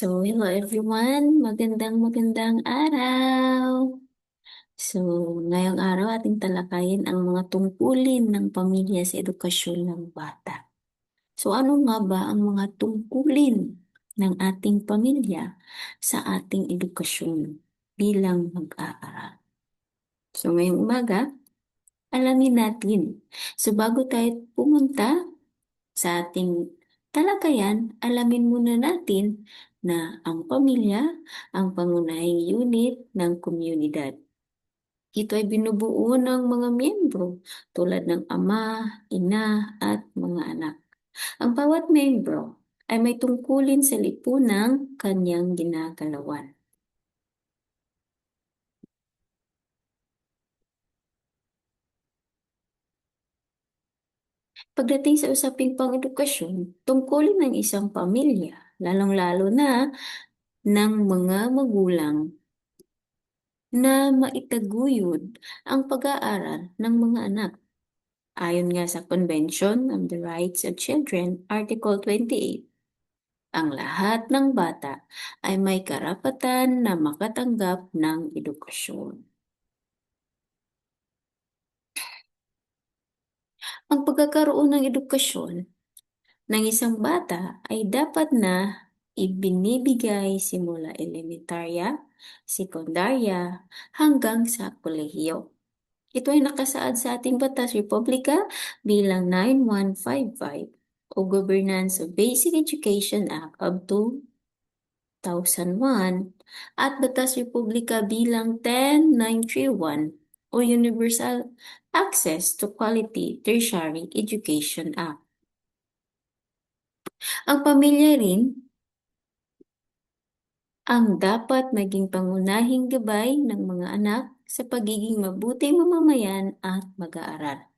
Hello everyone. Magandang araw. So, ngayong araw ating talakayin ang mga tungkulin ng pamilya sa edukasyon ng bata. So, ano nga ba ang mga tungkulin ng ating pamilya sa ating edukasyon bilang mag-aaral? So, ngayong umaga, alamin natin. So, bago tayo pumunta sa ating talakayan, alamin muna natin na ang pamilya ang pangunahing unit ng komunidad. Ito ay binubuo ng mga miyembro tulad ng ama, ina, at mga anak. Ang bawat miyembro ay may tungkulin sa lipunang kanyang ginagalawan. Pagdating sa usaping pang-edukasyon, tungkulin ng isang pamilya, lalong-lalo na ng mga magulang na maitaguyod ang pag-aaral ng mga anak. Ayon nga sa Convention on the Rights of Children, Article 28, ang lahat ng bata ay may karapatan na makatanggap ng edukasyon. Ang pagkakaroon ng edukasyon ng isang bata ay dapat na ibinibigay simula elementarya, sekundarya, hanggang sa kolehiyo. Ito ay nakasaad sa ating Batas Republika bilang 9155 o Governance of Basic Education Act of 2001 at Batas Republika bilang 10931 o Universal Access to Quality Tertiary Education Act. Ang pamilya rin ang dapat maging pangunahing gabay ng mga anak sa pagiging mabuting mamamayan at mag-aaral.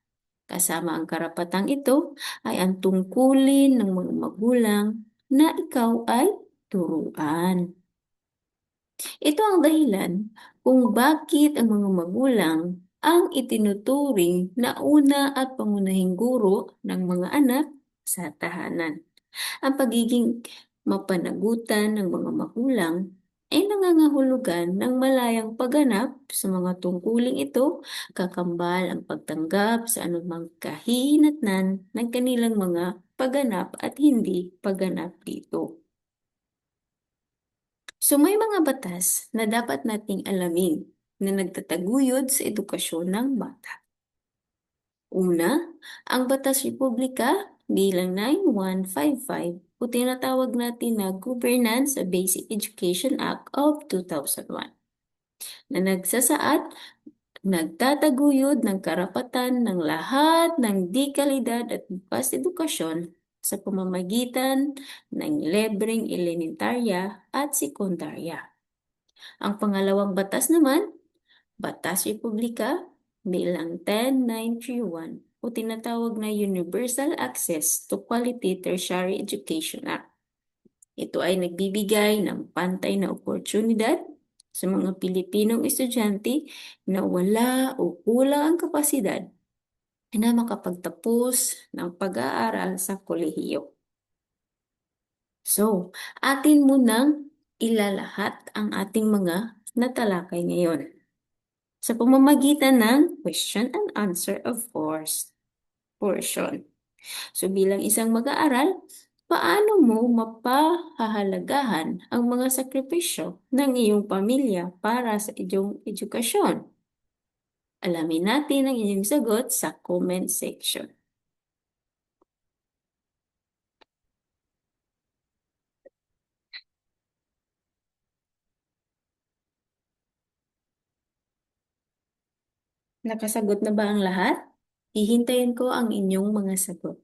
Kasama ang karapatang ito ay ang tungkulin ng mga magulang na ikaw ay turuan. Ito ang dahilan kung bakit ang mga magulang ang itinuturing na una at pangunahing guro ng mga anak sa tahanan. Ang pagiging mapanagutan ng mga magulang ay nangangahulugan ng malayang pagganap sa mga tungkuling ito, kakambal ang pagtanggap sa anumang kahihinatnan ng kanilang mga pagganap at hindi pagganap dito. So may mga batas na dapat nating alamin na nagtataguyod sa edukasyon ng bata. Una, ang Batas Republika bilang 9155 o tinatawag natin na Governance of Basic Education Act of 2001 na nagtataguyod ng karapatan ng lahat ng di-kalidad at bukas edukasyon sa pamamagitan ng libreng elementarya at sekundarya. Ang pangalawang batas naman, Batas Republika bilang 10931 o tinatawag na Universal Access to Quality Tertiary Education Act. Ito ay nagbibigay ng pantay na oportunidad sa mga Pilipinong estudyante na wala o kulang ang kapasidad na makapagtapos ng pag-aaral sa kolehiyo. So, atin munang ilalahat ang ating mga natalakay ngayon sa pamamagitan ng question and answer of course portion. So bilang isang mag-aaral, paano mo mapahahalagahan ang mga sakripisyo ng iyong pamilya para sa iyong edukasyon? Alamin natin ang inyong sagot sa comment section. Nakasagot na ba ang lahat? Hihintayin ko ang inyong mga sagot.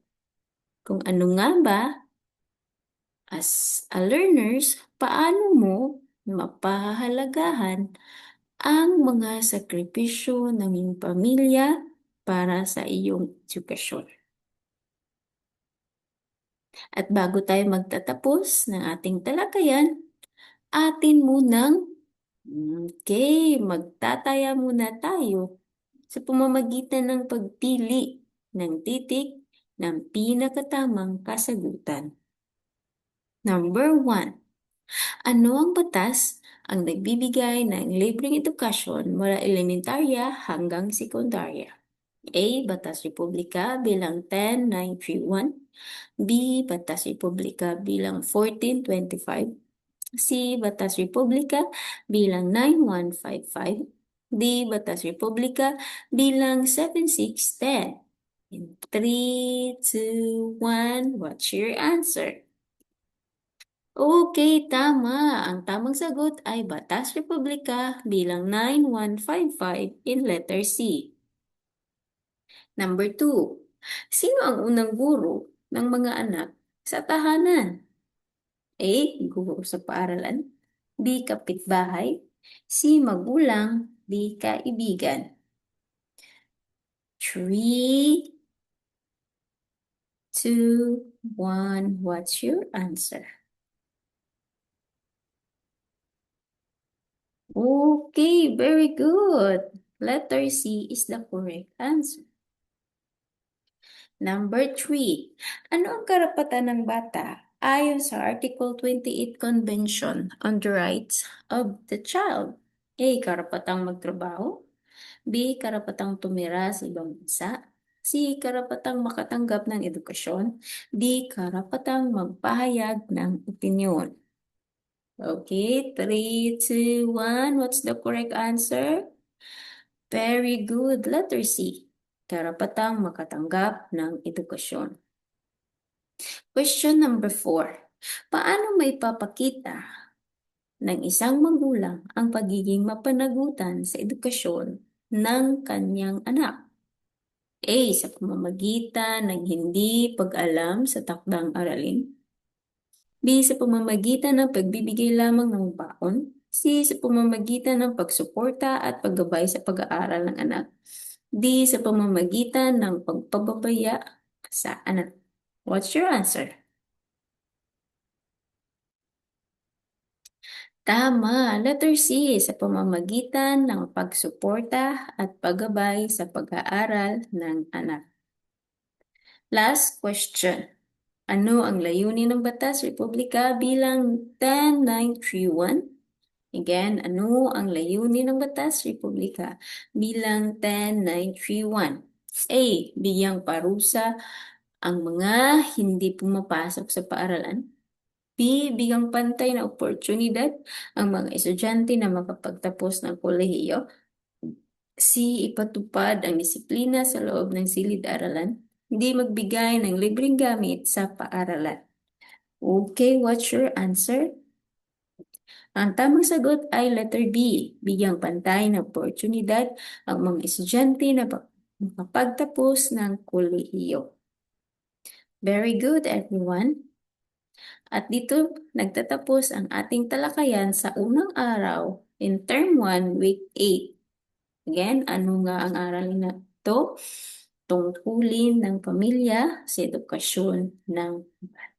Kung ano nga ba, as a learners, paano mo mapahalagahan ang mga sakripisyo ng iyong pamilya para sa iyong edukasyon? At bago tayo magtatapos ng ating talakayan, atin munang, magtataya muna tayo sa pamamagitan ng pagpili ng titik ng pinakatamang kasagutan. Number 1. Ano ang batas ang nagbibigay ng libreng edukasyon mula elementarya hanggang sekundarya? A. Batas Republika bilang 10931. B. Batas Republika bilang 1425. C. Batas Republika bilang 9155. D. Batas Republika bilang 7610. In 3, 2, 1, what's your answer? Okay, tama. Ang tamang sagot ay Batas Republika bilang 9155 in letter C. Number 2. Sino ang unang guro ng mga anak sa tahanan? A. Guro sa paaralan. B. Kapitbahay. C. Magulang. D. Kaibigan. 3, 2, 1. What's your answer? Okay, very good. Letter C is the correct answer. Number 3. Ano ang karapatan ng bata ayon sa Article 28 Convention on the Rights of the Child? A. Karapatang magtrabaho. B. Karapatang tumira sa ibang bansa. C. Karapatang makatanggap ng edukasyon. D. Karapatang magpahayag ng opinyon. Okay, 3, 2, 1. What's the correct answer? Very good. Letter C. Karapatang makatanggap ng edukasyon. Question number 4. Paano may papakita ng isang magulang ang pagiging mapanagutan sa edukasyon ng kanyang anak? A. Sa pamamagitan ng hindi pag-alam sa takdang aralin. B. Sa pamamagitan ng pagbibigay lamang ng baon. C. Sa pamamagitan ng pagsuporta at paggabay sa pag-aaral ng anak. D. Sa pamamagitan ng pagpababaya sa anak. What's your answer? Tama, letter C, sa pamamagitan ng pagsuporta at paggabay sa pag-aaral ng anak. Last question. Ano ang layunin ng Batas Republika bilang 10931? Again, ano ang layunin ng Batas Republika bilang 10931? A. Bigyang parusa ang mga hindi pumapasok sa paaralan. B. Bigang pantay na oportunidad ang mga estudyante na makapagtapos ng kolehiyo. C. Ipatupad ang disiplina sa loob ng silid-aralan. D. Magbigay ng libreng gamit sa paaralan. Okay, what's your answer? Ang tamang sagot ay letter B. Bigyang pantay na oportunidad ang mga estudyante na makapagtapos ng kolehiyo. Very good, everyone. At dito nagtatapos ang ating talakayan sa unang araw in Term 1, Week 8. Again, ano nga ang aralin na ito? Tungkulin ng pamilya sa edukasyon ng bata.